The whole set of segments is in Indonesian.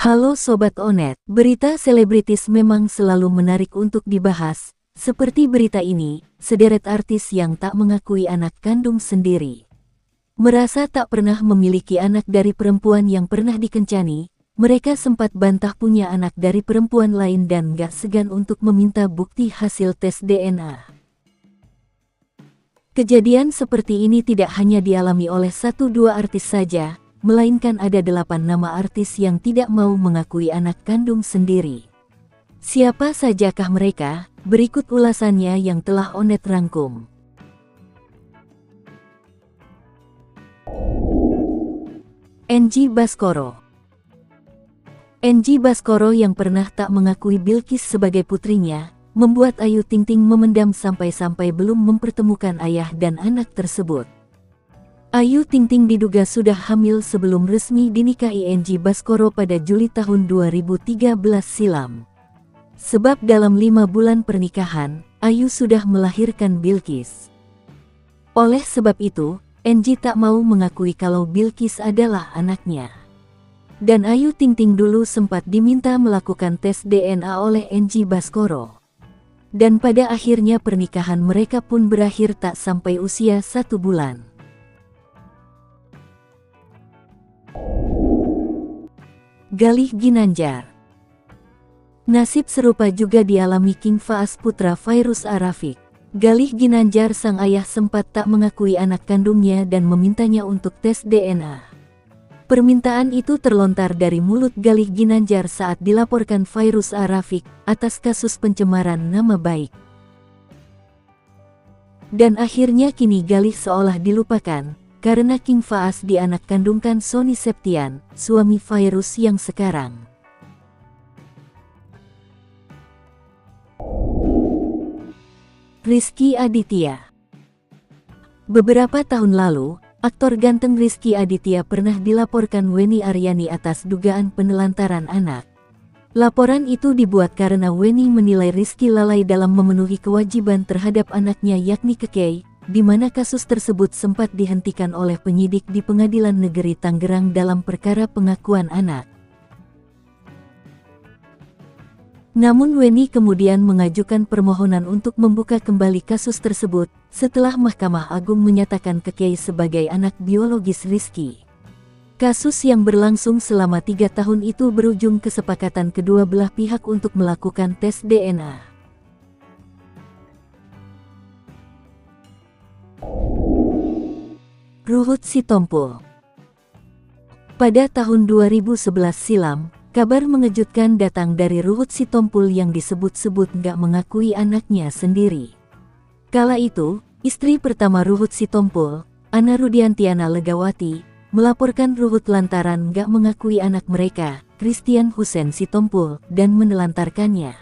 Halo Sobat Onet, berita selebritis memang selalu menarik untuk dibahas. Seperti berita ini, sederet artis yang tak mengakui anak kandung sendiri. Merasa tak pernah memiliki anak dari perempuan yang pernah dikencani, mereka sempat bantah punya anak dari perempuan lain dan gak segan untuk meminta bukti hasil tes DNA. Kejadian seperti ini tidak hanya dialami oleh 1-2 artis saja, melainkan ada 8 nama artis yang tidak mau mengakui anak kandung sendiri. Siapa sajakah mereka? Berikut ulasannya yang telah Onet rangkum. Angie Baskoro. Angie Baskoro yang pernah tak mengakui Bilqis sebagai putrinya, membuat Ayu Ting Ting memendam sampai-sampai belum mempertemukan ayah dan anak tersebut. Ayu Ting Ting diduga sudah hamil sebelum resmi dinikahi Angie Baskoro pada Juli tahun 2013 silam. Sebab dalam 5 bulan pernikahan, Ayu sudah melahirkan Bilqis. Oleh sebab itu, Angie tak mau mengakui kalau Bilqis adalah anaknya. Dan Ayu Ting Ting dulu sempat diminta melakukan tes DNA oleh Angie Baskoro. Dan pada akhirnya pernikahan mereka pun berakhir tak sampai usia 1 bulan. Galih Ginanjar. Nasib serupa juga dialami King Faas putra Fairuz Arafiq. Galih Ginanjar sang ayah sempat tak mengakui anak kandungnya dan memintanya untuk tes DNA. Permintaan itu terlontar dari mulut Galih Ginanjar saat dilaporkan Fairuz Arafiq atas kasus pencemaran nama baik. Dan akhirnya kini Galih seolah dilupakan, karena King Faas dianak kandungkan Sony Septian, suami Fairuz yang sekarang. Rizky Aditya. Beberapa tahun lalu, aktor ganteng Rizky Aditya pernah dilaporkan Weni Aryani atas dugaan penelantaran anak. Laporan itu dibuat karena Weni menilai Rizky lalai dalam memenuhi kewajiban terhadap anaknya yakni Kekei, di mana kasus tersebut sempat dihentikan oleh penyidik di Pengadilan Negeri Tangerang dalam perkara pengakuan anak. Namun Weni kemudian mengajukan permohonan untuk membuka kembali kasus tersebut, setelah Mahkamah Agung menyatakan Kekei sebagai anak biologis Rizky. Kasus yang berlangsung selama 3 tahun itu berujung kesepakatan kedua belah pihak untuk melakukan tes DNA. Ruhut Sitompul. Pada tahun 2011 silam, kabar mengejutkan datang dari Ruhut Sitompul yang disebut-sebut gak mengakui anaknya sendiri. Kala itu, istri pertama Ruhut Sitompul, Ana Rudiantiana Legawati, melaporkan Ruhut lantaran gak mengakui anak mereka, Christian Hussein Sitompul, dan menelantarkannya.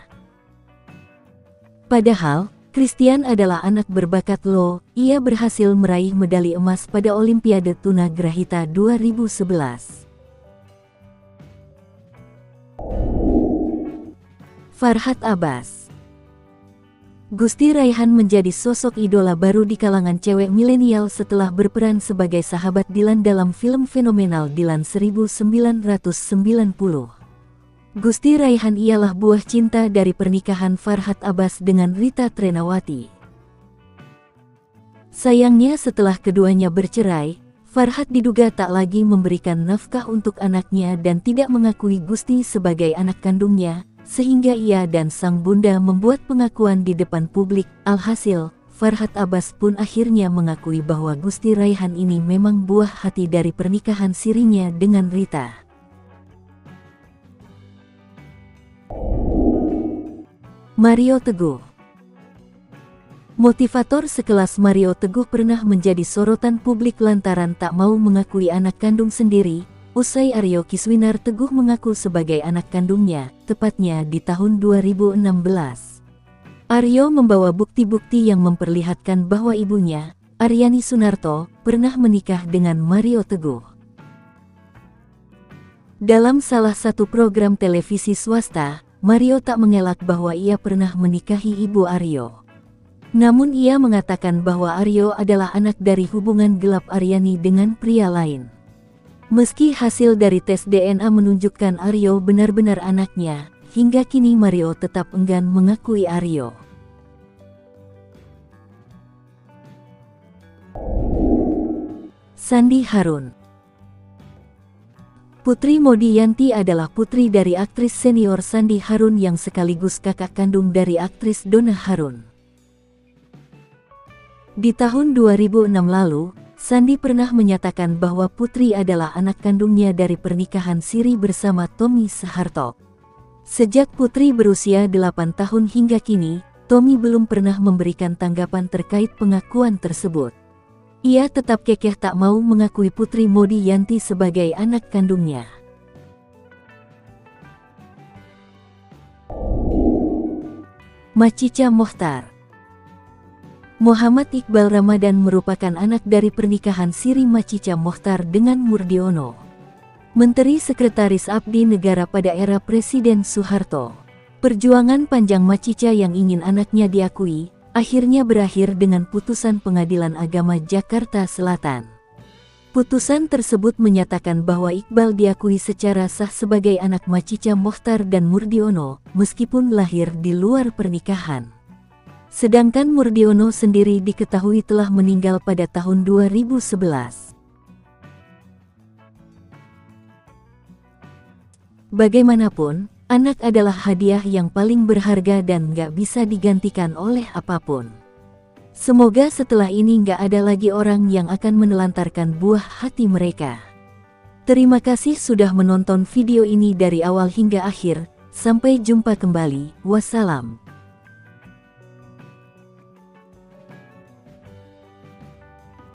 Padahal, Christian adalah anak berbakat loh, ia berhasil meraih medali emas pada Olimpiade Tuna Grahita 2011. Farhat Abbas. Gusti Raihan menjadi sosok idola baru di kalangan cewek milenial setelah berperan sebagai sahabat Dilan dalam film fenomenal Dilan 1990. Gusti Raihan ialah buah cinta dari pernikahan Farhat Abbas dengan Rita Trenawati. Sayangnya setelah keduanya bercerai, Farhat diduga tak lagi memberikan nafkah untuk anaknya dan tidak mengakui Gusti sebagai anak kandungnya, sehingga ia dan sang bunda membuat pengakuan di depan publik. Alhasil, Farhat Abbas pun akhirnya mengakui bahwa Gusti Raihan ini memang buah hati dari pernikahan sirinya dengan Rita. Mario Teguh. Motivator sekelas Mario Teguh pernah menjadi sorotan publik lantaran tak mau mengakui anak kandung sendiri. Usai Aryo Kiswinar Teguh mengaku sebagai anak kandungnya, tepatnya di tahun 2016. Aryo membawa bukti-bukti yang memperlihatkan bahwa ibunya, Aryani Sunarto, pernah menikah dengan Mario Teguh. Dalam salah satu program televisi swasta, Mario tak mengelak bahwa ia pernah menikahi ibu Aryo. Namun ia mengatakan bahwa Aryo adalah anak dari hubungan gelap Aryani dengan pria lain. Meski hasil dari tes DNA menunjukkan Aryo benar-benar anaknya, hingga kini Mario tetap enggan mengakui Aryo. Sandi Harun. Putri Modiyanti adalah putri dari aktris senior Sandi Harun yang sekaligus kakak kandung dari aktris Donna Harun. Di tahun 2006 lalu, Sandi pernah menyatakan bahwa Putri adalah anak kandungnya dari pernikahan siri bersama Tommy Soeharto. Sejak Putri berusia 8 tahun hingga kini, Tommy belum pernah memberikan tanggapan terkait pengakuan tersebut. Ia tetap kekeh tak mau mengakui Putri Modiyanti sebagai anak kandungnya. Macica Mochtar. Muhammad Iqbal Ramadan merupakan anak dari pernikahan siri Macica Mochtar dengan Murdiono, Menteri Sekretaris Abdi Negara pada era Presiden Soeharto. Perjuangan panjang Macica yang ingin anaknya diakui, akhirnya berakhir dengan putusan Pengadilan Agama Jakarta Selatan. Putusan tersebut menyatakan bahwa Iqbal diakui secara sah sebagai anak Macica Mochtar dan Murdiono, meskipun lahir di luar pernikahan. Sedangkan Murdiono sendiri diketahui telah meninggal pada tahun 2011. Bagaimanapun, anak adalah hadiah yang paling berharga dan gak bisa digantikan oleh apapun. Semoga setelah ini gak ada lagi orang yang akan menelantarkan buah hati mereka. Terima kasih sudah menonton video ini dari awal hingga akhir. Sampai jumpa kembali. Wassalam.